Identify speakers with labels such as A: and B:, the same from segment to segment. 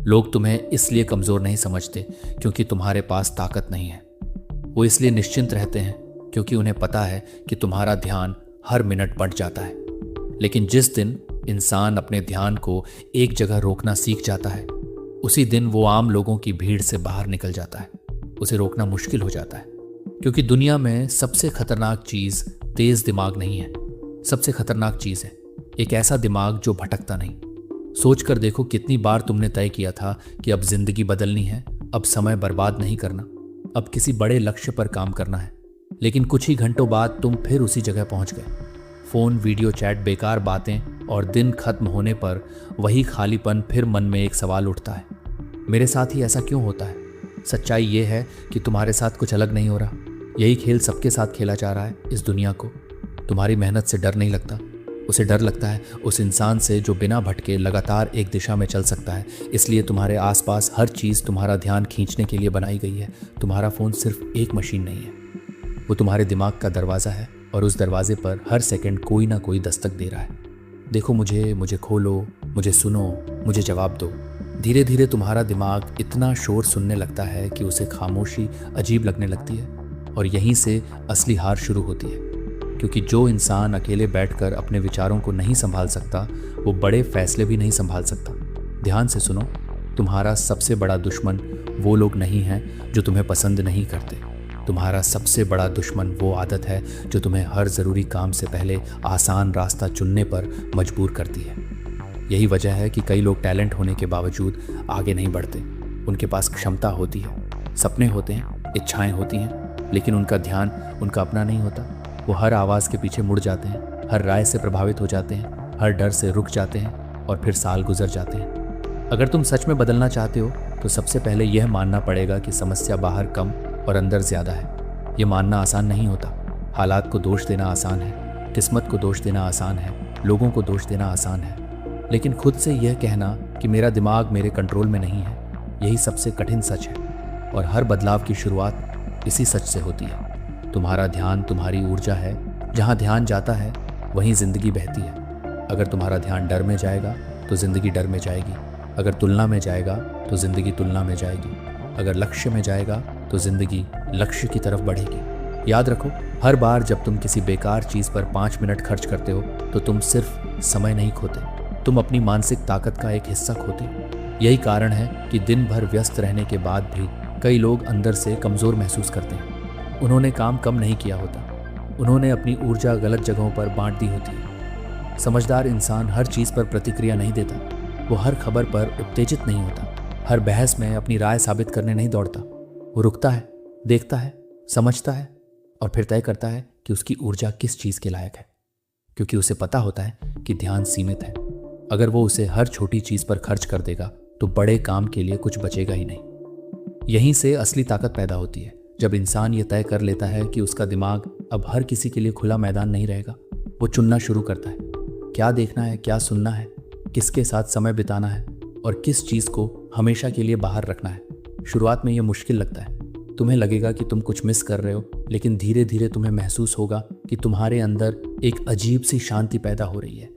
A: लोग तुम्हें इसलिए कमज़ोर नहीं समझते क्योंकि तुम्हारे पास ताकत नहीं है। वो इसलिए निश्चिंत रहते हैं क्योंकि उन्हें पता है कि तुम्हारा ध्यान हर मिनट बढ़ जाता है। लेकिन जिस दिन इंसान अपने ध्यान को एक जगह रोकना सीख जाता है, उसी दिन वो आम लोगों की भीड़ से बाहर निकल जाता है। उसे रोकना मुश्किल हो जाता है, क्योंकि दुनिया में सबसे खतरनाक चीज़ तेज दिमाग नहीं है। सबसे खतरनाक चीज़ है एक ऐसा दिमाग जो भटकता नहीं। सोच कर देखो, कितनी बार तुमने तय किया था कि अब जिंदगी बदलनी है, अब समय बर्बाद नहीं करना, अब किसी बड़े लक्ष्य पर काम करना है, लेकिन कुछ ही घंटों बाद तुम फिर उसी जगह पहुंच गए। फोन, वीडियो चैट, बेकार बातें, और दिन खत्म होने पर वही खालीपन। फिर मन में एक सवाल उठता है, मेरे साथ ही ऐसा क्यों होता है? सच्चाई ये है कि तुम्हारे साथ कुछ अलग नहीं हो रहा। यही खेल सबके साथ खेला जा रहा है इस दुनिया को। तुम्हारी मेहनत से डर नहीं लगता, उसे डर लगता है उस इंसान से जो बिना भटके लगातार एक दिशा में चल सकता है। इसलिए तुम्हारे आसपास हर चीज़ तुम्हारा ध्यान खींचने के लिए बनाई गई है। तुम्हारा फ़ोन सिर्फ एक मशीन नहीं है, वो तुम्हारे दिमाग का दरवाज़ा है, और उस दरवाजे पर हर सेकंड कोई ना कोई दस्तक दे रहा है। देखो मुझे खोलो, मुझे सुनो, मुझे जवाब दो। धीरे धीरे तुम्हारा दिमाग इतना शोर सुनने लगता है कि उसे खामोशी अजीब लगने लगती है, और यहीं से असली हार शुरू होती है। क्योंकि जो इंसान अकेले बैठकर अपने विचारों को नहीं संभाल सकता, वो बड़े फैसले भी नहीं संभाल सकता। ध्यान से सुनो, तुम्हारा सबसे बड़ा दुश्मन वो लोग नहीं हैं जो तुम्हें पसंद नहीं करते। तुम्हारा सबसे बड़ा दुश्मन वो आदत है जो तुम्हें हर ज़रूरी काम से पहले आसान रास्ता चुनने पर मजबूर करती है। यही वजह है कि कई लोग टैलेंट होने के बावजूद आगे नहीं बढ़ते। उनके पास क्षमता होती है, सपने होते हैं, इच्छाएं होती हैं, लेकिन उनका ध्यान उनका अपना नहीं होता। वो हर आवाज़ के पीछे मुड़ जाते हैं, हर राय से प्रभावित हो जाते हैं, हर डर से रुक जाते हैं, और फिर साल गुजर जाते हैं। अगर तुम सच में बदलना चाहते हो तो सबसे पहले यह मानना पड़ेगा कि समस्या बाहर कम और अंदर ज़्यादा है। ये मानना आसान नहीं होता। हालात को दोष देना आसान है, किस्मत को दोष देना आसान है, लोगों को दोष देना आसान है, लेकिन खुद से यह कहना कि मेरा दिमाग मेरे कंट्रोल में नहीं है, यही सबसे कठिन सच है। और हर बदलाव की शुरुआत इसी सच से होती है। तुम्हारा ध्यान तुम्हारी ऊर्जा है। जहाँ ध्यान जाता है वहीं ज़िंदगी बहती है। अगर तुम्हारा ध्यान डर में जाएगा तो ज़िंदगी डर में जाएगी। अगर तुलना में जाएगा तो ज़िंदगी तुलना में जाएगी। अगर लक्ष्य में जाएगा तो ज़िंदगी लक्ष्य की तरफ बढ़ेगी। याद रखो, हर बार जब तुम किसी बेकार चीज़ पर 5 मिनट खर्च करते हो तो तुम सिर्फ समय नहीं खोते, तुम अपनी मानसिक ताकत का एक हिस्सा खोते हो। यही कारण है कि दिन भर व्यस्त रहने के बाद भी कई लोग अंदर से कमज़ोर महसूस करते हैं। उन्होंने काम कम नहीं किया होता, उन्होंने अपनी ऊर्जा गलत जगहों पर बांट दी होती है। समझदार इंसान हर चीज़ पर प्रतिक्रिया नहीं देता, वो हर खबर पर उत्तेजित नहीं होता, हर बहस में अपनी राय साबित करने नहीं दौड़ता। वो रुकता है, देखता है, समझता है, और फिर तय करता है कि उसकी ऊर्जा किस चीज़ के लायक है। क्योंकि उसे पता होता है कि ध्यान सीमित है। अगर वो उसे हर छोटी चीज़ पर खर्च कर देगा तो बड़े काम के लिए कुछ बचेगा ही नहीं। यहीं से असली ताकत पैदा होती है। जब इंसान ये तय कर लेता है कि उसका दिमाग अब हर किसी के लिए खुला मैदान नहीं रहेगा, वो चुनना शुरू करता है, क्या देखना है, क्या सुनना है, किसके साथ समय बिताना है, और किस चीज़ को हमेशा के लिए बाहर रखना है। शुरुआत में ये मुश्किल लगता है, तुम्हें लगेगा कि तुम कुछ मिस कर रहे हो, लेकिन धीरे धीरे तुम्हें महसूस होगा कि तुम्हारे अंदर एक अजीब सी शांति पैदा हो रही है।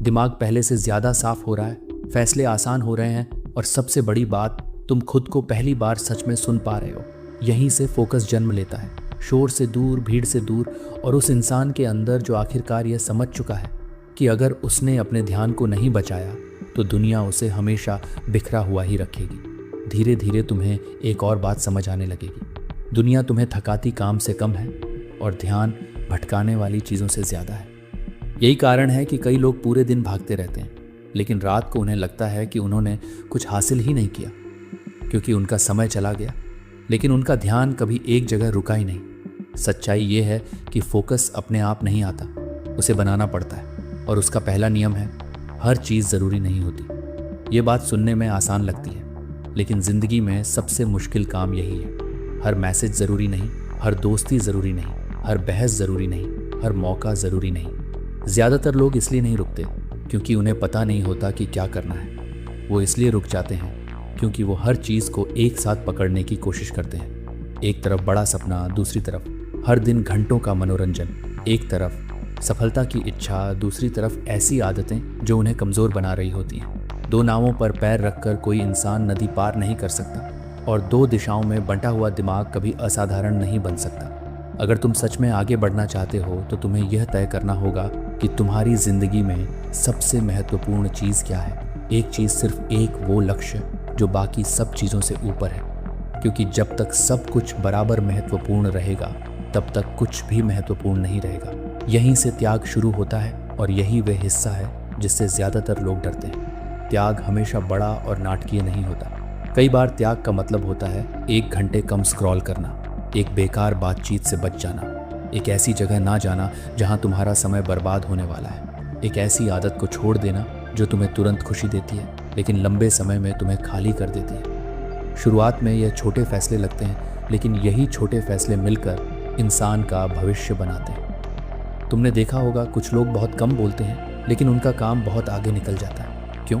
A: दिमाग पहले से ज़्यादा साफ हो रहा है, फैसले आसान हो रहे हैं, और सबसे बड़ी बात, तुम खुद को पहली बार सच में सुन पा रहे हो। यहीं से फोकस जन्म लेता है, शोर से दूर, भीड़ से दूर, और उस इंसान के अंदर जो आखिरकार यह समझ चुका है कि अगर उसने अपने ध्यान को नहीं बचाया तो दुनिया उसे हमेशा बिखरा हुआ ही रखेगी। धीरे धीरे तुम्हें एक और बात समझ आने लगेगी, दुनिया तुम्हें थकाती काम से कम है और ध्यान भटकाने वाली चीज़ों से ज़्यादा है। यही कारण है कि कई लोग पूरे दिन भागते रहते हैं, लेकिन रात को उन्हें लगता है कि उन्होंने कुछ हासिल ही नहीं किया, क्योंकि उनका समय चला गया, लेकिन उनका ध्यान कभी एक जगह रुका ही नहीं। सच्चाई ये है कि फोकस अपने आप नहीं आता, उसे बनाना पड़ता है, और उसका पहला नियम है, हर चीज़ ज़रूरी नहीं होती। ये बात सुनने में आसान लगती है, लेकिन ज़िंदगी में सबसे मुश्किल काम यही है। हर मैसेज ज़रूरी नहीं, हर दोस्ती ज़रूरी नहीं, हर बहस ज़रूरी नहीं, हर मौका ज़रूरी नहीं। ज़्यादातर लोग इसलिए नहीं रुकते क्योंकि उन्हें पता नहीं होता कि क्या करना है। वो इसलिए रुक जाते हैं क्योंकि वो हर चीज़ को एक साथ पकड़ने की कोशिश करते हैं। एक तरफ बड़ा सपना, दूसरी तरफ हर दिन घंटों का मनोरंजन, एक तरफ सफलता की इच्छा, दूसरी तरफ ऐसी आदतें जो उन्हें कमज़ोर बना रही होती हैं। दो नावों पर पैर रखकर कोई इंसान नदी पार नहीं कर सकता और दो दिशाओं में बंटा हुआ दिमाग कभी असाधारण नहीं बन सकता। अगर तुम सच में आगे बढ़ना चाहते हो तो तुम्हें यह तय करना होगा कि तुम्हारी जिंदगी में सबसे महत्वपूर्ण चीज़ क्या है। एक चीज़, सिर्फ एक वो लक्ष्य जो बाकी सब चीज़ों से ऊपर है, क्योंकि जब तक सब कुछ बराबर महत्वपूर्ण रहेगा तब तक कुछ भी महत्वपूर्ण नहीं रहेगा। यहीं से त्याग शुरू होता है और यही वह हिस्सा है जिससे ज़्यादातर लोग डरते हैं। त्याग हमेशा बड़ा और नाटकीय नहीं होता। कई बार त्याग का मतलब होता है 1 घंटे कम स्क्रॉल करना, एक बेकार बातचीत से बच जाना, एक ऐसी जगह ना जाना जहां तुम्हारा समय बर्बाद होने वाला है, एक ऐसी आदत को छोड़ देना जो तुम्हें तुरंत खुशी देती है लेकिन लंबे समय में तुम्हें खाली कर देती है। शुरुआत में यह छोटे फैसले लगते हैं, लेकिन यही छोटे फैसले मिलकर इंसान का भविष्य बनाते हैं। तुमने देखा होगा कुछ लोग बहुत कम बोलते हैं लेकिन उनका काम बहुत आगे निकल जाता है। क्यों?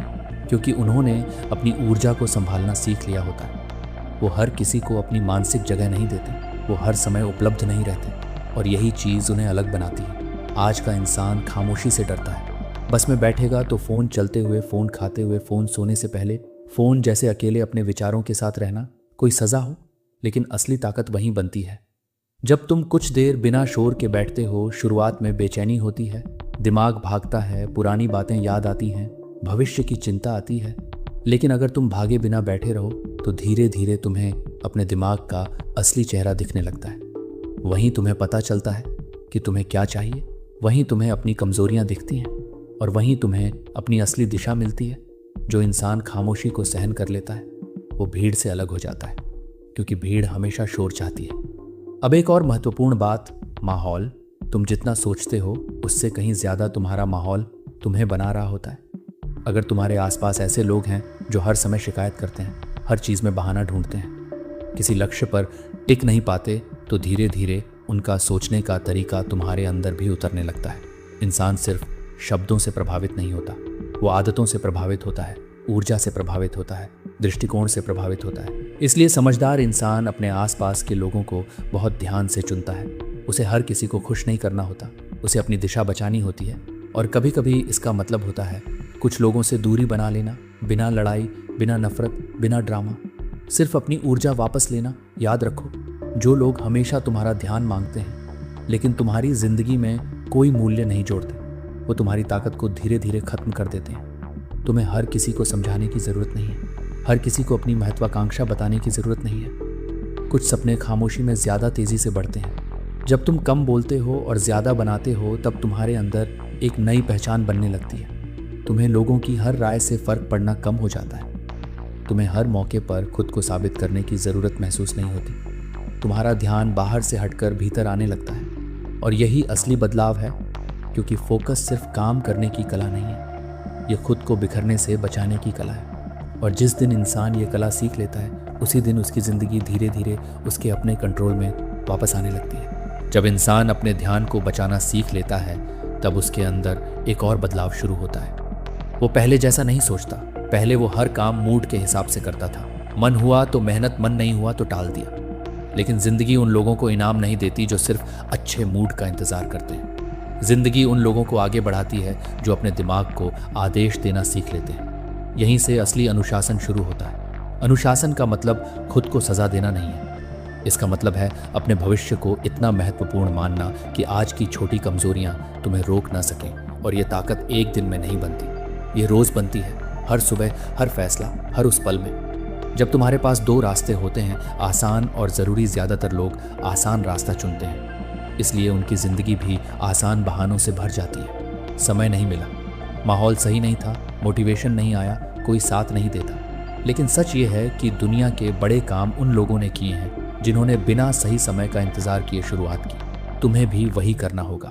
A: क्योंकि उन्होंने अपनी ऊर्जा को संभालना सीख लिया होता है। वो हर किसी को अपनी मानसिक जगह नहीं देते, वो हर समय उपलब्ध नहीं रहते और यही चीज़ उन्हें अलग बनाती है। आज का इंसान खामोशी से डरता है। बस में बैठेगा तो फ़ोन चलते हुए, फ़ोन खाते हुए, फ़ोन सोने से पहले, फ़ोन जैसे अकेले अपने विचारों के साथ रहना कोई सज़ा हो, लेकिन असली ताकत वहीं बनती है जब तुम कुछ देर बिना शोर के बैठते हो। शुरुआत में बेचैनी होती है, दिमाग भागता है, पुरानी बातें याद आती हैं, भविष्य की चिंता आती है, लेकिन अगर तुम भागे बिना बैठे रहो तो धीरे धीरे तुम्हें अपने दिमाग का असली चेहरा दिखने लगता है। वहीं तुम्हें पता चलता है कि तुम्हें क्या चाहिए, वहीं तुम्हें अपनी कमज़ोरियाँ दिखती हैं और वहीं तुम्हें अपनी असली दिशा मिलती है। जो इंसान खामोशी को सहन कर लेता है वो भीड़ से अलग हो जाता है, क्योंकि भीड़ हमेशा शोर चाहती है। अब एक और महत्वपूर्ण बात, माहौल। तुम जितना सोचते हो उससे कहीं ज़्यादा तुम्हारा माहौल तुम्हें बना रहा होता है। अगर तुम्हारे आसपास ऐसे लोग हैं जो हर समय शिकायत करते हैं, हर चीज़ में बहाना ढूंढते हैं, किसी लक्ष्य पर टिक नहीं पाते, तो धीरे धीरे उनका सोचने का तरीका तुम्हारे अंदर भी उतरने लगता है। इंसान सिर्फ शब्दों से प्रभावित नहीं होता, वो आदतों से प्रभावित होता है, ऊर्जा से प्रभावित होता है, दृष्टिकोण से प्रभावित होता है। इसलिए समझदार इंसान अपने आसपास के लोगों को बहुत ध्यान से चुनता है। उसे हर किसी को खुश नहीं करना होता, उसे अपनी दिशा बचानी होती है। और कभी कभी इसका मतलब होता है कुछ लोगों से दूरी बना लेना, बिना लड़ाई, बिना नफरत, बिना ड्रामा, सिर्फ अपनी ऊर्जा वापस लेना। याद रखो, जो लोग हमेशा तुम्हारा ध्यान मांगते हैं लेकिन तुम्हारी जिंदगी में कोई मूल्य नहीं जोड़ते, वो तुम्हारी ताकत को धीरे धीरे खत्म कर देते हैं। तुम्हें हर किसी को समझाने की ज़रूरत नहीं है, हर किसी को अपनी महत्वाकांक्षा बताने की ज़रूरत नहीं है। कुछ सपने खामोशी में ज़्यादा तेज़ी से बढ़ते हैं। जब तुम कम बोलते हो और ज़्यादा बनाते हो तब तुम्हारे अंदर एक नई पहचान बनने लगती है। तुम्हें लोगों की हर राय से फ़र्क पड़ना कम हो जाता है। तुम्हें हर मौके पर खुद को साबित करने की ज़रूरत महसूस नहीं होती। तुम्हारा ध्यान बाहर से हटकर भीतर आने लगता है और यही असली बदलाव है, क्योंकि फोकस सिर्फ काम करने की कला नहीं है, ये खुद को बिखरने से बचाने की कला है। और जिस दिन इंसान ये कला सीख लेता है उसी दिन उसकी ज़िंदगी धीरे धीरे उसके अपने कंट्रोल में वापस आने लगती है। जब इंसान अपने ध्यान को बचाना सीख लेता है तब उसके अंदर एक और बदलाव शुरू होता है। वो पहले जैसा नहीं सोचता। पहले वो हर काम मूड के हिसाब से करता था। मन हुआ तो मेहनत, मन नहीं हुआ तो टाल दिया। लेकिन जिंदगी उन लोगों को इनाम नहीं देती जो सिर्फ अच्छे मूड का इंतजार करते हैं। जिंदगी उन लोगों को आगे बढ़ाती है जो अपने दिमाग को आदेश देना सीख लेते हैं। यहीं से असली अनुशासन शुरू होता है। अनुशासन का मतलब खुद को सजा देना नहीं है। इसका मतलब है अपने भविष्य को इतना महत्वपूर्ण मानना कि आज की छोटी कमजोरियां तुम्हें रोक ना सकें। और ये ताकत एक दिन में नहीं बनती, ये रोज बनती है, हर सुबह, हर फैसला, हर उस पल में। जब तुम्हारे पास 2 रास्ते होते हैं, आसान और ज़रूरी, ज़्यादातर लोग आसान रास्ता चुनते हैं। इसलिए उनकी ज़िंदगी भी आसान बहानों से भर जाती है। समय नहीं मिला, माहौल सही नहीं था, मोटिवेशन नहीं आया, कोई साथ नहीं देता। लेकिन सच ये है कि दुनिया के बड़े काम उन लोगों ने किए हैं जिन्होंने बिना सही समय का इंतज़ार किए शुरुआत की। तुम्हें भी वही करना होगा।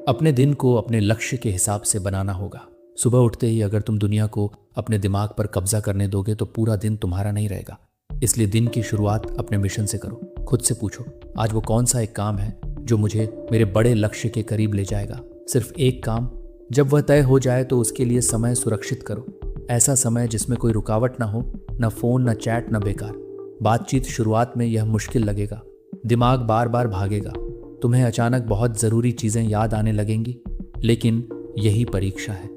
A: अपने दिन को अपने लक्ष्य के हिसाब से बनाना होगा। सुबह उठते ही अगर तुम दुनिया को अपने दिमाग पर कब्जा करने दोगे तो पूरा दिन तुम्हारा नहीं रहेगा। इसलिए दिन की शुरुआत अपने मिशन से करो। खुद से पूछो, आज वो कौन सा एक काम है जो मुझे मेरे बड़े लक्ष्य के करीब ले जाएगा। सिर्फ एक काम। जब वह तय हो जाए तो उसके लिए समय सुरक्षित करो। ऐसा समय जिसमें कोई रुकावट ना हो, न फोन, न चैट, न बेकार बातचीत। शुरुआत में यह मुश्किल लगेगा, दिमाग बार बार भागेगा, तुम्हें अचानक बहुत ज़रूरी चीज़ें याद आने लगेंगी, लेकिन यही परीक्षा है।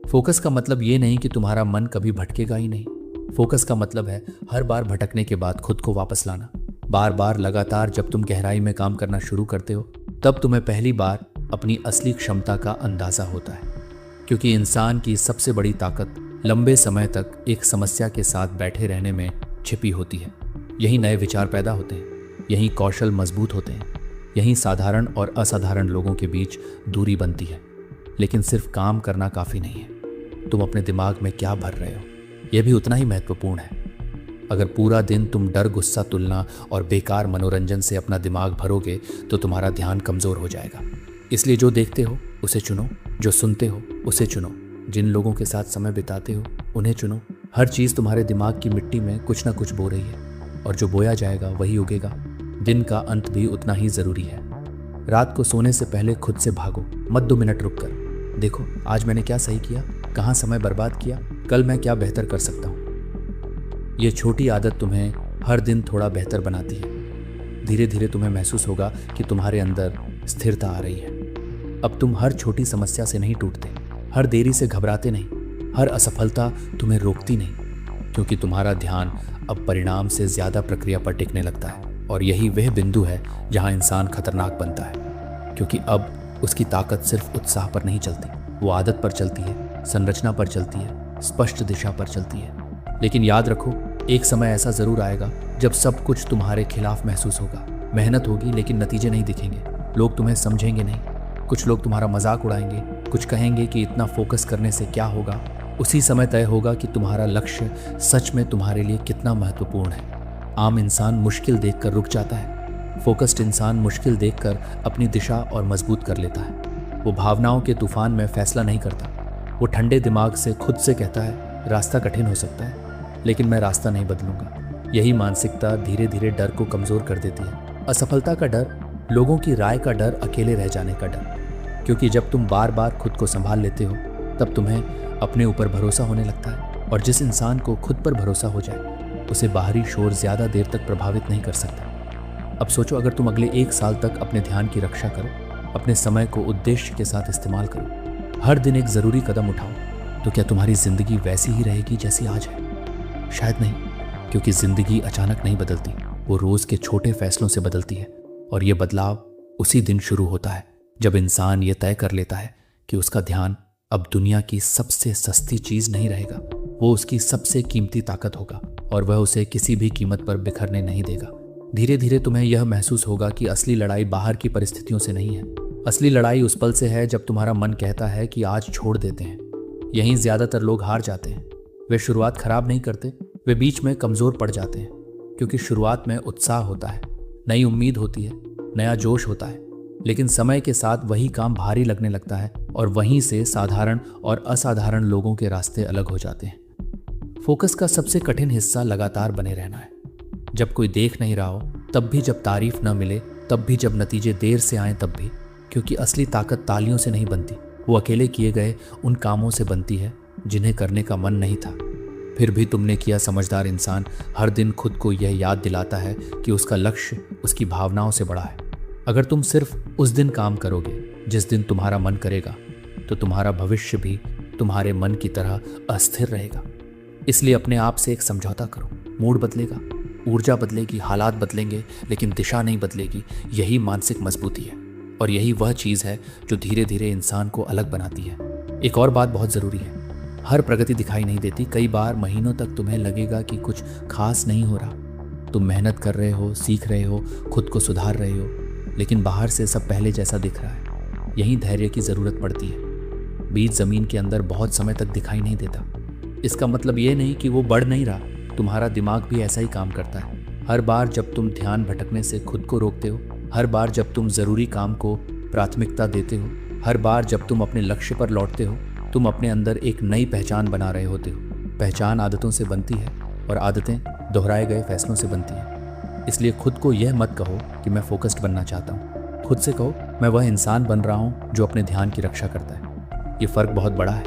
A: फोकस का मतलब ये नहीं कि तुम्हारा मन कभी भटकेगा ही नहीं। फोकस का मतलब है हर बार भटकने के बाद खुद को वापस लाना। बार बार लगातार जब तुम गहराई में काम करना शुरू करते हो तब तुम्हें पहली बार अपनी असली क्षमता का अंदाजा होता है। क्योंकि इंसान की सबसे बड़ी ताकत लंबे समय तक एक समस्या के साथ बैठे रहने में छिपी होती है। यही नए विचार पैदा होते हैं, यही कौशल मजबूत होते हैं, यही साधारण और असाधारण लोगों के बीच दूरी बनती है। लेकिन सिर्फ काम करना काफ़ी नहीं है, तुम अपने दिमाग में क्या भर रहे हो यह भी उतना ही महत्वपूर्ण है। अगर पूरा दिन तुम डर, गुस्सा, तुलना और बेकार मनोरंजन से अपना दिमाग भरोगे तो तुम्हारा ध्यान कमज़ोर हो जाएगा। इसलिए जो देखते हो उसे चुनो, जो सुनते हो उसे चुनो, जिन लोगों के साथ समय बिताते हो उन्हें चुनो। हर चीज़ तुम्हारे दिमाग की मिट्टी में कुछ ना कुछ बो रही है और जो बोया जाएगा वही उगेगा। दिन का अंत भी उतना ही ज़रूरी है। रात को सोने से पहले खुद से भागो, मत 2 मिनट रुक कर देखो आज मैंने क्या सही किया, कहाँ समय बर्बाद किया, कल मैं क्या बेहतर कर सकता हूँ। ये छोटी आदत तुम्हें हर दिन थोड़ा बेहतर बनाती है। धीरे धीरे तुम्हें महसूस होगा कि तुम्हारे अंदर स्थिरता आ रही है। अब तुम हर छोटी समस्या से नहीं टूटते, हर देरी से घबराते नहीं, हर असफलता तुम्हें रोकती नहीं, क्योंकि तुम्हारा ध्यान अब परिणाम से ज़्यादा प्रक्रिया पर टिकने लगता है। और यही वह बिंदु है जहाँ इंसान खतरनाक बनता है, क्योंकि अब उसकी ताकत सिर्फ उत्साह पर नहीं चलती, वो आदत पर चलती है, संरचना पर चलती है, स्पष्ट दिशा पर चलती है। लेकिन याद रखो, एक समय ऐसा जरूर आएगा जब सब कुछ तुम्हारे खिलाफ महसूस होगा। मेहनत होगी लेकिन नतीजे नहीं दिखेंगे, लोग तुम्हें समझेंगे नहीं, कुछ लोग तुम्हारा मजाक उड़ाएंगे, कुछ कहेंगे कि इतना फोकस करने से क्या होगा। उसी समय तय होगा कि तुम्हारा लक्ष्य सच में तुम्हारे लिए कितना महत्वपूर्ण है। आम इंसान मुश्किल देखकर रुक जाता है, फोकस्ड इंसान मुश्किल देखकर अपनी दिशा और मजबूत कर लेता है। वो भावनाओं के तूफान में फैसला नहीं करता, वो ठंडे दिमाग से खुद से कहता है रास्ता कठिन हो सकता है लेकिन मैं रास्ता नहीं बदलूंगा। यही मानसिकता धीरे धीरे डर को कमजोर कर देती है। असफलता का डर, लोगों की राय का डर, अकेले रह जाने का डर। क्योंकि जब तुम बार बार खुद को संभाल लेते हो तब तुम्हें अपने ऊपर भरोसा होने लगता है। और जिस इंसान को खुद पर भरोसा हो जाए उसे बाहरी शोर ज़्यादा देर तक प्रभावित नहीं कर सकता। अब सोचो, अगर तुम अगले 1 साल तक अपने ध्यान की रक्षा करो, अपने समय को उद्देश्य के साथ इस्तेमाल करो, हर दिन एक ज़रूरी कदम उठाओ, तो क्या तुम्हारी ज़िंदगी वैसी ही रहेगी जैसी आज है? शायद नहीं, क्योंकि ज़िंदगी अचानक नहीं बदलती, वो रोज़ के छोटे फैसलों से बदलती है। और ये बदलाव उसी दिन शुरू होता है जब इंसान ये तय कर लेता है कि उसका ध्यान अब दुनिया की सबसे सस्ती चीज़ नहीं रहेगा, वो उसकी सबसे कीमती ताकत होगा और वह उसे किसी भी कीमत पर बिखरने नहीं देगा। धीरे धीरे तुम्हें यह महसूस होगा कि असली लड़ाई बाहर की परिस्थितियों से नहीं है। असली लड़ाई उस पल से है जब तुम्हारा मन कहता है कि आज छोड़ देते हैं। यहीं ज़्यादातर लोग हार जाते हैं। वे शुरुआत खराब नहीं करते, वे बीच में कमज़ोर पड़ जाते हैं। क्योंकि शुरुआत में उत्साह होता है, नई उम्मीद होती है, नया जोश होता है, लेकिन समय के साथ वही काम भारी लगने लगता है और वहीं से साधारण और असाधारण लोगों के रास्ते अलग हो जाते हैं। फोकस का सबसे कठिन हिस्सा लगातार बने रहना है। जब कोई देख नहीं रहा हो तब भी, जब तारीफ न मिले तब भी, जब नतीजे देर से आए तब भी। क्योंकि असली ताकत तालियों से नहीं बनती, वो अकेले किए गए उन कामों से बनती है जिन्हें करने का मन नहीं था फिर भी तुमने किया। समझदार इंसान हर दिन खुद को यह याद दिलाता है कि उसका लक्ष्य उसकी भावनाओं से बड़ा है। अगर तुम सिर्फ उस दिन काम करोगे जिस दिन तुम्हारा मन करेगा तो तुम्हारा भविष्य भी तुम्हारे मन की तरह अस्थिर रहेगा। इसलिए अपने आप से एक समझौता करो। मूड बदलेगा, ऊर्जा बदलेगी, हालात बदलेंगे, लेकिन दिशा नहीं बदलेगी। यही मानसिक मजबूती है और यही वह चीज़ है जो धीरे धीरे इंसान को अलग बनाती है। एक और बात बहुत ज़रूरी है, हर प्रगति दिखाई नहीं देती। कई बार महीनों तक तुम्हें लगेगा कि कुछ खास नहीं हो रहा। तुम मेहनत कर रहे हो, सीख रहे हो, खुद को सुधार रहे हो, लेकिन बाहर से सब पहले जैसा दिख रहा है। यही धैर्य की ज़रूरत पड़ती है। बीज ज़मीन के अंदर बहुत समय तक दिखाई नहीं देता। इसका मतलब ये नहीं कि वो बढ़ नहीं रहा, तुम्हारा दिमाग भी ऐसा ही काम करता है। हर बार जब तुम ध्यान भटकने से खुद को रोकते हो, हर बार जब तुम ज़रूरी काम को प्राथमिकता देते हो, हर बार जब तुम अपने लक्ष्य पर लौटते हो, तुम अपने अंदर एक नई पहचान बना रहे होते हो। पहचान आदतों से बनती है और आदतें दोहराए गए फैसलों से बनती हैं। इसलिए खुद को यह मत कहो कि मैं फोकस्ड बनना चाहता हूँ। खुद से कहो मैं वह इंसान बन रहा हूँ जो अपने ध्यान की रक्षा करता है। ये फ़र्क बहुत बड़ा है,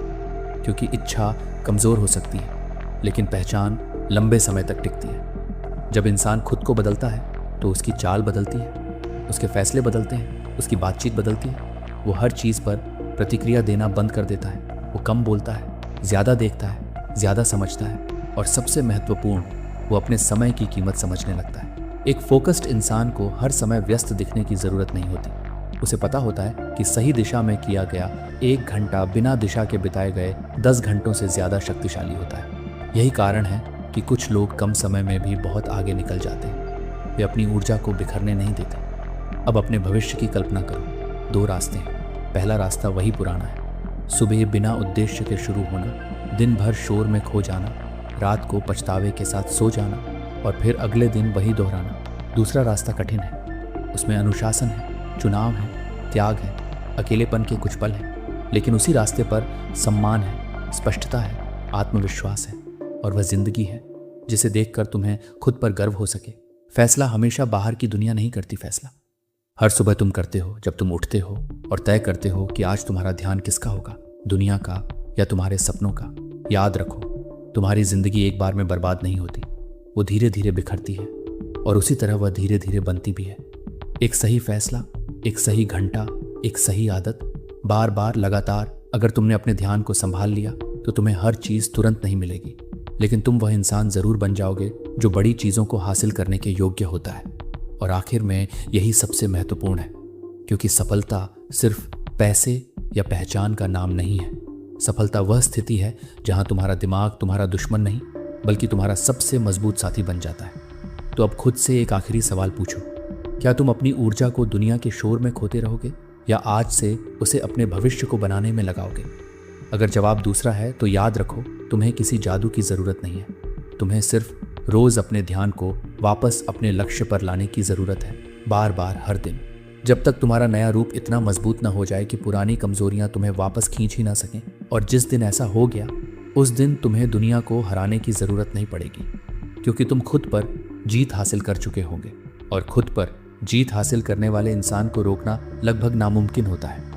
A: क्योंकि इच्छा कमज़ोर हो सकती है लेकिन पहचान लंबे समय तक टिकती है। जब इंसान खुद को बदलता है तो उसकी चाल बदलती है, उसके फैसले बदलते हैं, उसकी बातचीत बदलती है। वो हर चीज़ पर प्रतिक्रिया देना बंद कर देता है, वो कम बोलता है, ज्यादा देखता है, ज्यादा समझता है और सबसे महत्वपूर्ण, वो अपने समय की कीमत समझने लगता है। एक फोकस्ड इंसान को हर समय व्यस्त दिखने की जरूरत नहीं होती। उसे पता होता है कि सही दिशा में किया गया 1 घंटा बिना दिशा के बिताए गए 10 घंटों से ज्यादा शक्तिशाली होता है। यही कारण है कि कुछ लोग कम समय में भी बहुत आगे निकल जाते हैं। वे अपनी ऊर्जा को बिखरने नहीं देते। अब अपने भविष्य की कल्पना करो। 2 रास्ते हैं। पहला रास्ता वही पुराना है, सुबह बिना उद्देश्य के शुरू होना, दिन भर शोर में खो जाना, रात को पछतावे के साथ सो जाना और फिर अगले दिन वही दोहराना। दूसरा रास्ता कठिन है, उसमें अनुशासन है, चुनाव है, त्याग है, अकेलेपन के कुछ पल हैं, लेकिन उसी रास्ते पर सम्मान है, स्पष्टता है, आत्मविश्वास है और वह जिंदगी है जिसे देखकर तुम्हें खुद पर गर्व हो सके। फैसला हमेशा बाहर की दुनिया नहीं करती। फैसला हर सुबह तुम करते हो जब तुम उठते हो और तय करते हो कि आज तुम्हारा ध्यान किसका होगा, दुनिया का या तुम्हारे सपनों का। याद रखो, तुम्हारी जिंदगी एक बार में बर्बाद नहीं होती, वो धीरे धीरे बिखरती है और उसी तरह वह धीरे धीरे बनती भी है। एक सही फैसला, एक सही घंटा, एक सही आदत, बार बार लगातार अगर तुमने अपने ध्यान को संभाल लिया तो तुम्हें हर चीज तुरंत नहीं मिलेगी, लेकिन तुम वह इंसान जरूर बन जाओगे जो बड़ी चीजों को हासिल करने के योग्य होता है। और आखिर में यही सबसे महत्वपूर्ण है, क्योंकि सफलता सिर्फ पैसे या पहचान का नाम नहीं है। सफलता वह स्थिति है जहां तुम्हारा दिमाग तुम्हारा दुश्मन नहीं बल्कि तुम्हारा सबसे मजबूत साथी बन जाता है। तो अब खुद से एक आखिरी सवाल पूछो, क्या तुम अपनी ऊर्जा को दुनिया के शोर में खोते रहोगे या आज से उसे अपने भविष्य को बनाने में लगाओगे? अगर जवाब दूसरा है तो याद रखो, तुम्हें किसी जादू की जरूरत नहीं है। तुम्हें सिर्फ रोज अपने ध्यान को वापस अपने लक्ष्य पर लाने की जरूरत है, बार बार, हर दिन, जब तक तुम्हारा नया रूप इतना मजबूत ना हो जाए कि पुरानी कमजोरियां तुम्हें वापस खींच ही ना सकें। और जिस दिन ऐसा हो गया उस दिन तुम्हें दुनिया को हराने की जरूरत नहीं पड़ेगी, क्योंकि तुम खुद पर जीत हासिल कर चुके होंगे और खुद पर जीत हासिल करने वाले इंसान को रोकना लगभग नामुमकिन होता है।